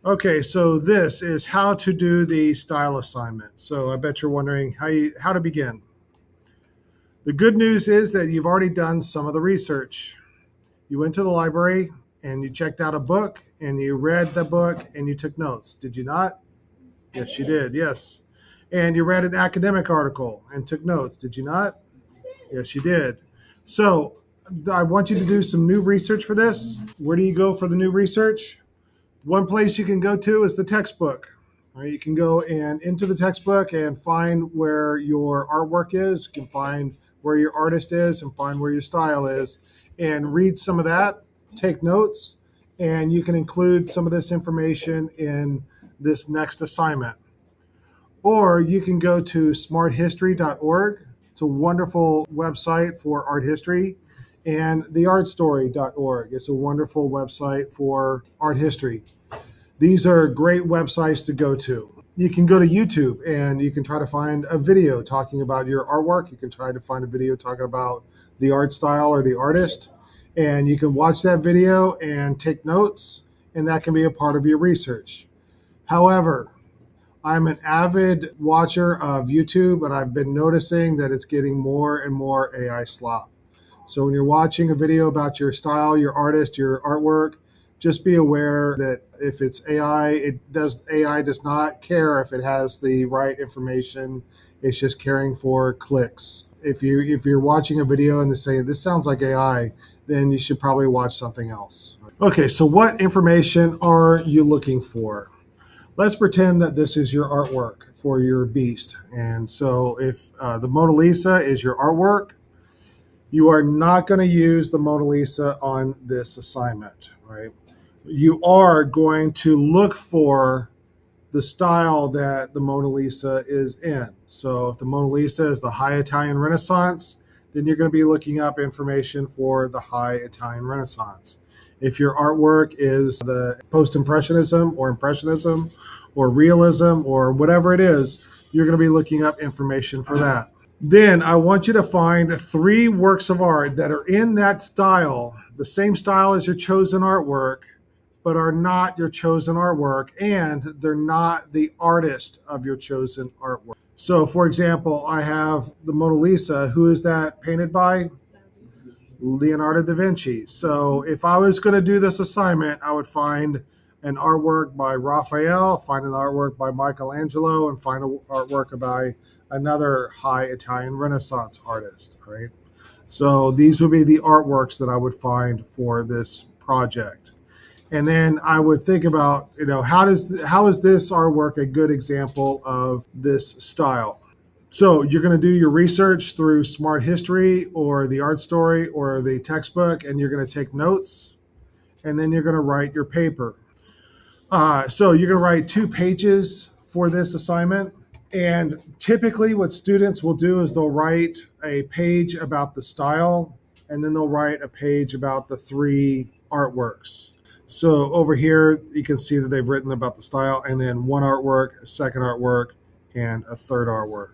Okay, so this is how to do the style assignment. So I bet you're wondering how to begin. The good news is that you've already done some of the research. You went to the library and you checked out a book and you read the book and you took notes. Did you not? Yes, you did. Yes. And you read an academic article and took notes. Did you not? Yes, you did. So I want you to do some new research for this. Where do you go for the new research? One place you can go to is the textbook. All right, you can go and into the textbook and find where your artwork is. You can find where your artist is and find where your style is, and read some of that. Take notes, and you can include some of this information in this next assignment. Or you can go to smarthistory.org. It's a wonderful website for art history. And theartstory.org. It's a wonderful website for art history. These are great websites to go to. You can go to YouTube and you can try to find a video talking about your artwork. You can try to find a video talking about the art style or the artist. And you can watch that video and take notes, and that can be a part of your research. However, I'm an avid watcher of YouTube, and I've been noticing that it's getting more and more AI slop. So when you're watching a video about your style, your artist, your artwork, just be aware that if it's AI does not care if it has the right information. It's just caring for clicks. If you're watching a video and they say this sounds like AI, then you should probably watch something else. Okay, so what information are you looking for? Let's pretend that this is your artwork for your beast. And so if the Mona Lisa is your artwork, you are not going to use the Mona Lisa on this assignment, right? You are going to look for the style that the Mona Lisa is in. So if the Mona Lisa is the High Italian Renaissance, then you're going to be looking up information for the High Italian Renaissance. If your artwork is the Post-Impressionism or Impressionism or Realism or whatever it is, you're going to be looking up information for that. Then I want you to find three works of art that are in that style, the same style as your chosen artwork, but are not your chosen artwork, and they're not the artist of your chosen artwork. So, for example, I have the Mona Lisa. Who is that painted by? Leonardo da Vinci. So, if I was going to do this assignment, I would find an artwork by Raphael, find an artwork by Michelangelo, and find an artwork by another high Italian Renaissance artist, right? So these would be the artworks that I would find for this project. And then I would think about, how is this artwork a good example of this style? So you're going to do your research through Smart History or the Art Story or the textbook, and you're going to take notes, and then you're going to write your paper. So you're going to write 2 pages for this assignment. And typically, what students will do is they'll write a page about the style, and then they'll write a page about the 3 artworks. So over here, you can see that they've written about the style, and then 1 artwork, a 2nd artwork, and a 3rd artwork.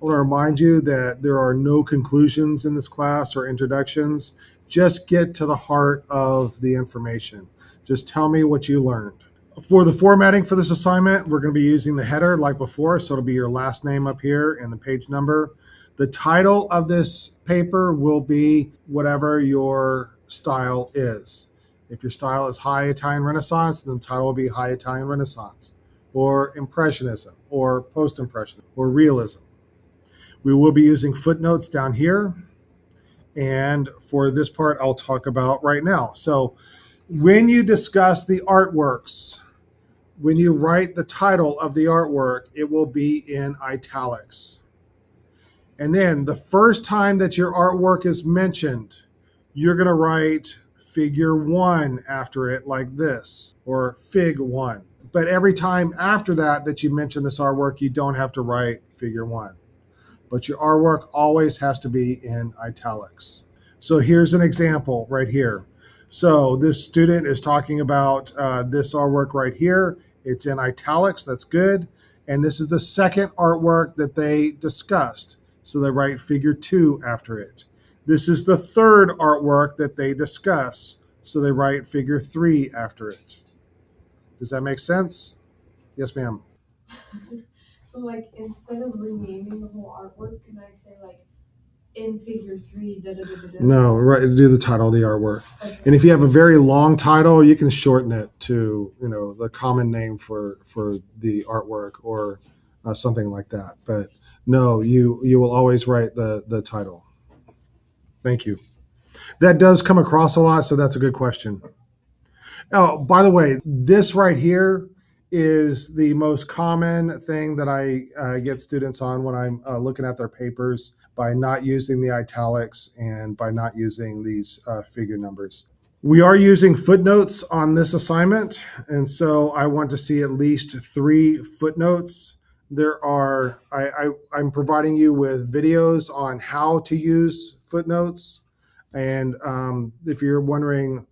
I want to remind you that there are no conclusions in this class or introductions. Just get to the heart of the information. Just tell me what you learned. For the formatting for this assignment, we're going to be using the header like before. So it'll be your last name up here and the page number. The title of this paper will be whatever your style is. If your style is High Italian Renaissance, then the title will be High Italian Renaissance, or Impressionism, or Post-Impressionism, or Realism. We will be using footnotes down here. And for this part, I'll talk about right now. So when you discuss the artworks, when you write the title of the artwork, it will be in italics. And then the first time that your artwork is mentioned, you're going to write figure 1 after it like this, or fig 1. But every time after that you mention this artwork, you don't have to write figure 1. But your artwork always has to be in italics. So here's an example right here. So this student is talking about this artwork right here. It's in italics. That's good. And this is the second artwork that they discussed. So they write figure 2 after it. This is the third artwork that they discuss. So they write figure 3 after it. Does that make sense? Yes, ma'am. So like instead of renaming the whole artwork, can I say like in figure 3, da da da da da? No, right. Do the title of the artwork. Okay. And if you have a very long title, you can shorten it to, the common name for the artwork or something like that. But no, you will always write the title. Thank you. That does come across a lot, so that's a good question. Oh, by the way, this right here is the most common thing that I get students on when I'm looking at their papers by not using the italics and by not using these figure numbers. We are using footnotes on this assignment, and so I want to see at least 3 footnotes. I'm providing you with videos on how to use footnotes. And if you're wondering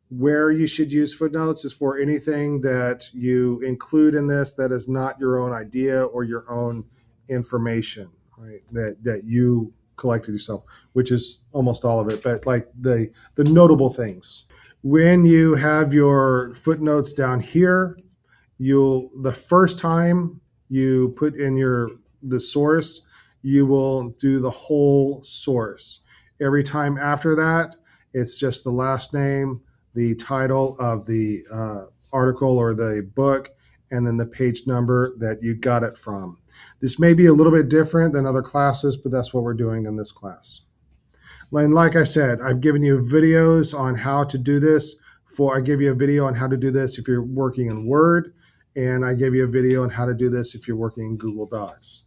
where you should use footnotes, is for anything that you include in this that is not your own idea or your own information, right? That you collected yourself, which is almost all of it, but like the notable things. When you have your footnotes down here, the first time you put in the source, you will do the whole source. Every time after that, it's just the last name, the title of the article or the book, and then the page number that you got it from. This may be a little bit different than other classes, but that's what we're doing in this class. And like I said, I've given you videos on how to do this. I give you a video on how to do this if you're working in Word, and I give you a video on how to do this if you're working in Google Docs.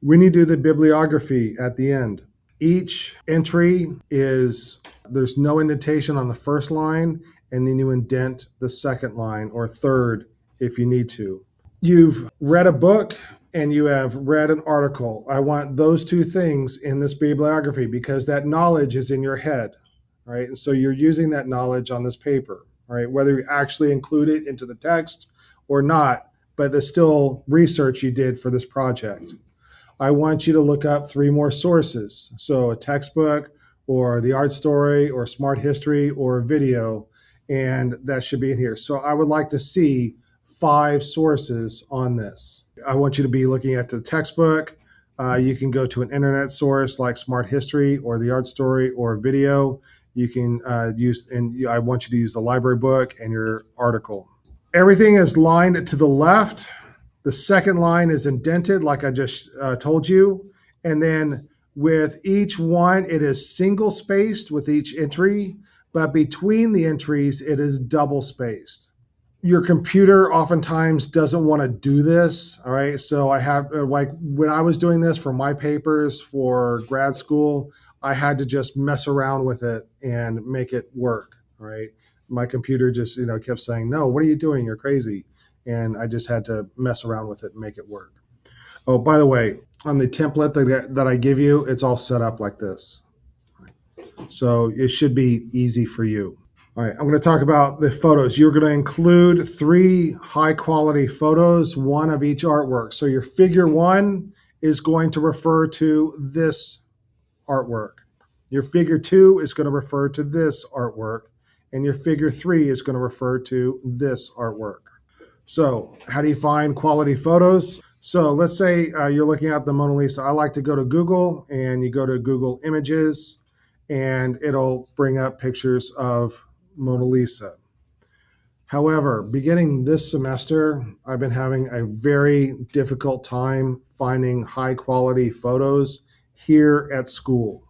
When you do the bibliography at the end, each entry there's no indentation on the first line, and then you indent the second line or third if you need to. You've read a book and you have read an article. I want those 2 things in this bibliography because that knowledge is in your head, right? And so you're using that knowledge on this paper, right? Whether you actually include it into the text or not, but there's still research you did for this project. I want you to look up 3 more sources. So a textbook or the art story or smart history or a video, and that should be in here. So I would like to see 5 sources on this. I want you to be looking at the textbook. You can go to an internet source like Smart History or the art story or video. You can I want you to use the library book and your article. Everything is lined to the left. The second line is indented, like I just told you. And then with each one, it is single spaced with each entry, but between the entries, it is double spaced. Your computer oftentimes doesn't want to do this. All right. So I have, like, when I was doing this for my papers for grad school, I had to just mess around with it and make it work. All right. My computer just, kept saying, no, what are you doing? You're crazy. And I just had to mess around with it and make it work. Oh, by the way, on the template that I give you, it's all set up like this. So it should be easy for you. All right, I'm going to talk about the photos. You're going to include 3 high quality photos, 1 of each artwork. So your figure 1 is going to refer to this artwork. Your figure 2 is going to refer to this artwork. And your figure 3 is going to refer to this artwork. So how do you find quality photos? So let's say you're looking at the Mona Lisa. I like to go to Google, and you go to Google Images, and it'll bring up pictures of Mona Lisa. However, beginning this semester, I've been having a very difficult time finding high quality photos here at school.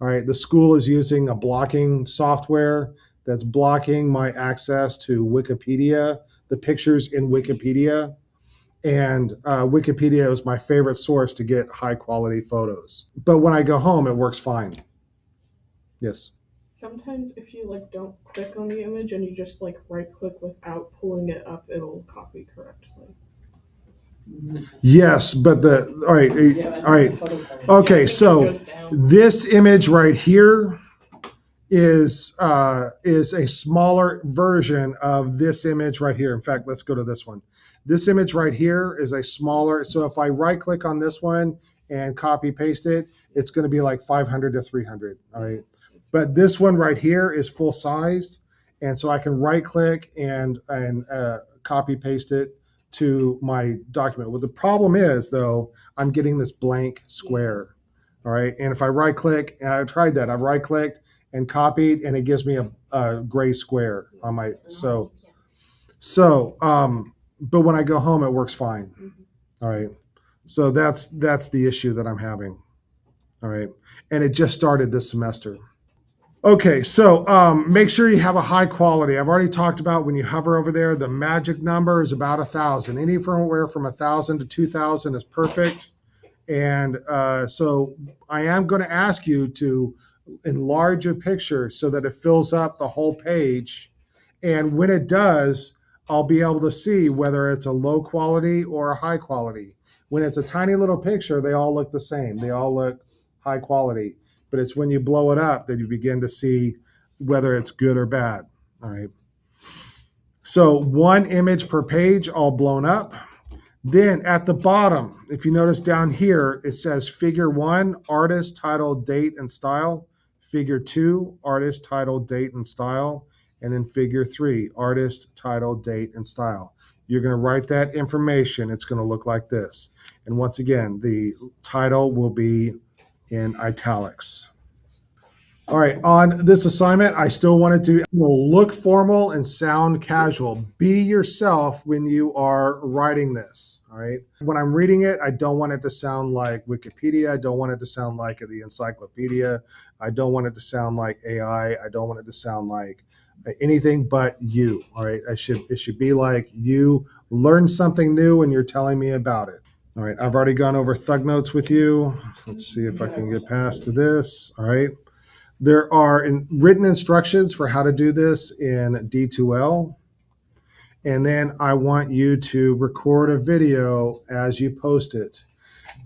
All right, the school is using a blocking software that's blocking my access to Wikipedia, the pictures in Wikipedia. And Wikipedia is my favorite source to get high quality photos. But when I go home, it works fine. Yes. Sometimes if you like don't click on the image and you just like right click without pulling it up, it'll copy correctly. Yes, but all right. Okay, so this image right here is a smaller version of this image right here. In fact, let's go to this one. This image right here is a smaller. So if I right click on this one and copy paste it, it's going to be like 500 to 300. All right. But this one right here is full sized. And so I can right click and copy paste it to my document. Well, the problem is though, I'm getting this blank square. All right. And if I right click, and I tried that, I right clicked and copied, and it gives me a gray square on my, but when I go home, it works fine. All right. So that's the issue that I'm having. All right. And it just started this semester. Okay, so make sure you have a high quality. I've already talked about when you hover over there, the magic number is about 1,000. Anywhere from 1,000 to 2,000 is perfect. And so I am going to ask you to enlarge your picture so that it fills up the whole page. And when it does, I'll be able to see whether it's a low quality or a high quality. When it's a tiny little picture, they all look the same. They all look high quality. But it's when you blow it up that you begin to see whether it's good or bad. All right. So 1 image per page, all blown up. Then at the bottom, if you notice down here, it says Figure 1, artist, title, date, and style. Figure 2, artist, title, date, and style. And then Figure 3, artist, title, date, and style. You're going to write that information. It's going to look like this. And once again, the title will be in italics. All right, on this assignment, I still wanted to look formal and sound casual. Be yourself when you are writing this, all right? When I'm reading it, I don't want it to sound like Wikipedia. I don't want it to sound like the encyclopedia. I don't want it to sound like AI. I don't want it to sound like anything but you, all right? It should be like you learned something new and you're telling me about it. All right, I've already gone over thug notes with you. Let's see if I can get past to this. All right. There are written instructions for how to do this in D2L. And then I want you to record a video as you post it.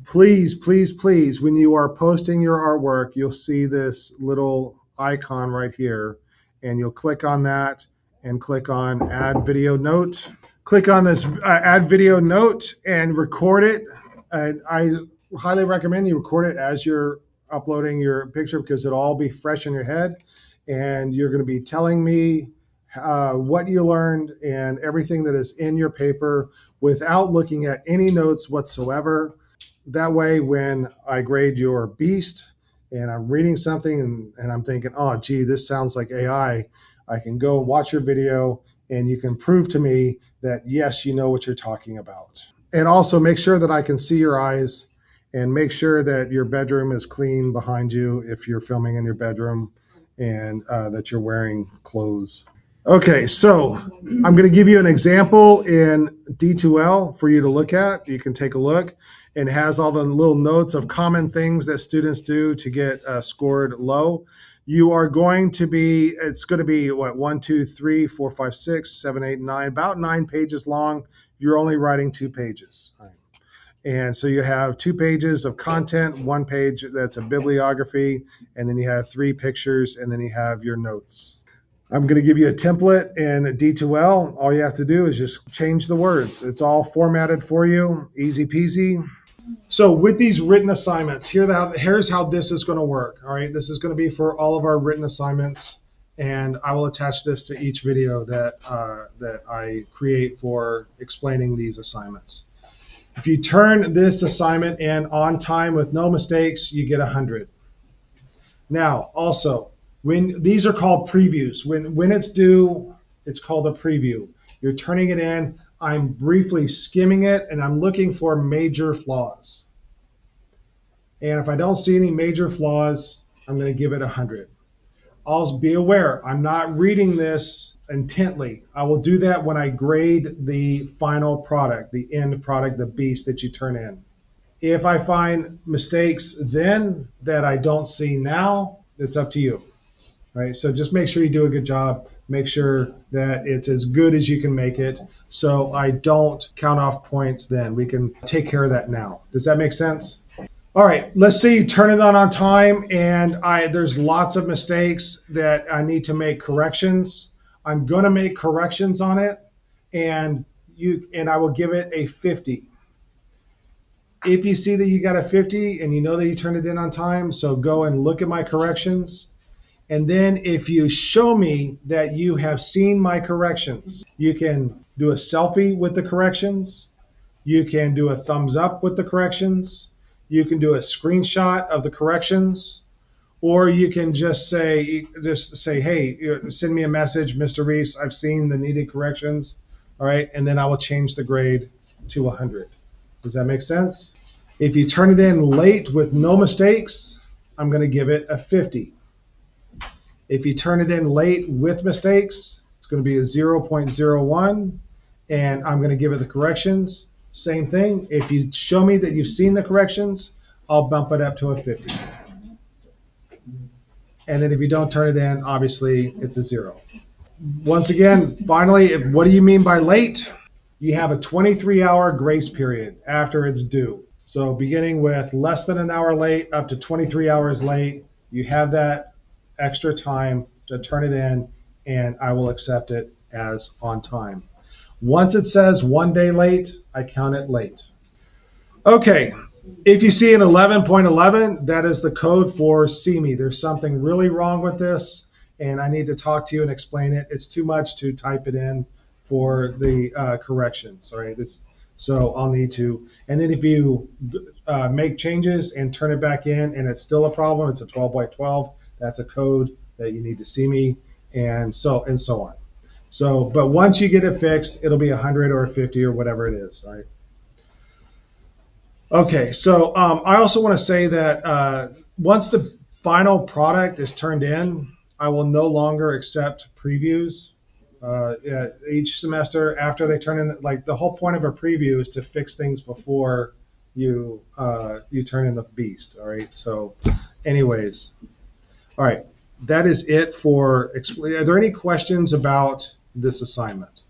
Please, please, please, when you are posting your artwork, you'll see this little icon right here. And you'll click on that and click on Add Video Note. Click on this Add Video Note and record it. And I highly recommend you record it as you're uploading your picture because it'll all be fresh in your head. And you're going to be telling me what you learned and everything that is in your paper without looking at any notes whatsoever. That way, when I grade your beast and I'm reading something and I'm thinking, oh, gee, this sounds like AI, I can go and watch your video and you can prove to me that, yes, you know what you're talking about. And also make sure that I can see your eyes and make sure that your bedroom is clean behind you if you're filming in your bedroom and that you're wearing clothes. Okay, so I'm going to give you an example in D2L for you to look at. You can take a look. And it has all the little notes of common things that students do to get scored low. You are going to be, it's going to be what, 1, 2, 3, 4, 5, 6, 7, 8, 9, about 9 pages long. You're only writing 2 pages. All right. And so you have 2 pages of content, 1 page that's a bibliography, and then you have 3 pictures, and then you have your notes. I'm going to give you a template in D2L. All you have to do is just change the words. It's all formatted for you, easy peasy. So with these written assignments, here's how this is going to work. All right, this is going to be for all of our written assignments, and I will attach this to each video that I create for explaining these assignments. If you turn this assignment in on time with no mistakes, you get 100. Now, also, when these are called previews, when it's due, it's called a preview. You're turning it in. I'm briefly skimming it, and I'm looking for major flaws. And if I don't see any major flaws, I'm going to give it 100. I'll be aware, I'm not reading this intently. I will do that when I grade the final product, the end product, the beast that you turn in. If I find mistakes then that I don't see now, it's up to you. Right? So just make sure you do a good job. Make sure that it's as good as you can make it so I don't count off points then. We can take care of that now. Does that make sense? All right, let's say you turn it on time and there's lots of mistakes that I need to make corrections. I'm going to make corrections on it and I will give it a 50. If you see that you got a 50 and you know that you turned it in on time, so go and look at my corrections. And then if you show me that you have seen my corrections, you can do a selfie with the corrections. You can do a thumbs up with the corrections. You can do a screenshot of the corrections. Or you can just say, hey, send me a message, Mr. Reese, I've seen the needed corrections. All right. And then I will change the grade to 100. Does that make sense? If you turn it in late with no mistakes, I'm going to give it a 50. If you turn it in late with mistakes, it's going to be a 0.01, and I'm going to give it the corrections. Same thing. If you show me that you've seen the corrections, I'll bump it up to a 50. And then if you don't turn it in, obviously it's a 0. Once again, finally, what do you mean by late? You have a 23-hour grace period after it's due. So beginning with less than an hour late up to 23 hours late, you have that extra time to turn it in, and I will accept it as on time. Once it says 1 day late, I count it late. Okay, if you see an 11.11, that is the code for see me. There's something really wrong with this, and I need to talk to you and explain it. It's too much to type it in for the corrections. All right, so I'll need to. And then if you make changes and turn it back in, and it's still a problem, it's a 12.12. That's a code that you need to see me, and so on. So, but once you get it fixed, it'll be 100 or 50 or whatever it is. All right. Okay, so I also want to say that once the final product is turned in, I will no longer accept previews each semester after they turn in. Like the whole point of a preview is to fix things before you turn in the beast. All right. So, anyways, all right, that is it for. Are there any questions about this assignment?